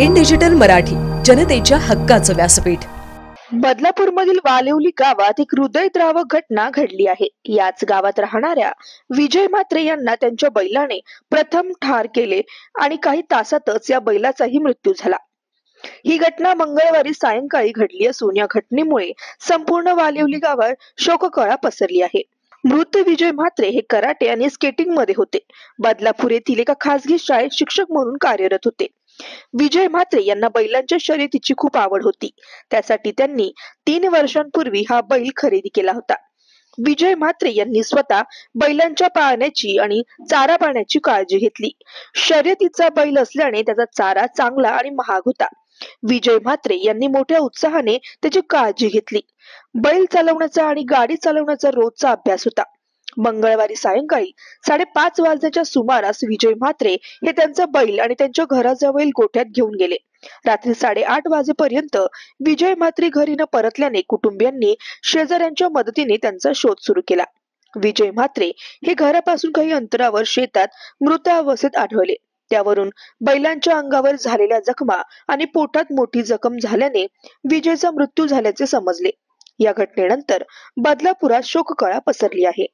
In digital Marathi, जनतेच्या हक्काचं व्यासपीठ। बदलापूरमधील वालिवली गावात एक हृदयद्रावक घटना घडली आहे। याच गावात राहणाऱ्या विजय म्हात्रे यांना त्यांच्या बैलाने प्रथम ठार केले आणि काही तासातच या बैलाचाही मृत्यू झाला। ही घटना मंगळवारी सायंकाळी घडली असून या घटनेमुळे संपूर्ण वालिवली गावात शोककळा पसरली आहे। मृत विजय म्हात्रे हे कराटे आणि स्केटिंग मध्ये होते। बदलापूर येथील एका खासगी शाळेत शिक्षक म्हणून कार्यरत होते। विजय म्हात्रे यांना बैलांच्या शर्यतीची खूप आवड होती। त्यासाठी त्यांनी 3 वर्षांपूर्वी हा बैल खरेदी केला होता। विजय म्हात्रे यांनी स्वतः बैलांच्या पाळण्याची आणि चारा पाण्याची काळजी घेतली। शर्यतीचा बैल असल्याने त्याचा चारा चांगला आणि महाग होता। विजय म्हात्रे यांनी मोठ्या उत्साहाने त्याची काळजी घेतली। बैल चालवण्याचा आणि गाडी चालवण्याचा रोजचा अभ्यास होता। मंगळवारी सायंकाळी 5:30 वाजण्याच्या सुमारास विजय म्हात्रे हे त्यांचा बैल आणि त्यांच्या घराजवळील गोठ्यात घेऊन गेले। रात्री 8:30 वाजेपर्यंत विजय म्हात्रे घरी न परतल्याने कुटुंबियांनी शेजाऱ्यांच्या मदतीने त्यांचा शोध सुरू केला। विजय म्हात्रे हे घरापासून काही अंतरावर शेतात मृत अवस्थेत आढळले। त्यावरून बैलांच्या अंगावर झालेल्या जखमा आणि पोटात मोठी जखम झाल्याने विजयचा मृत्यू झाल्याचे समजले। या घटनेनंतर बदलापुरात शोककळा पसरली आहे।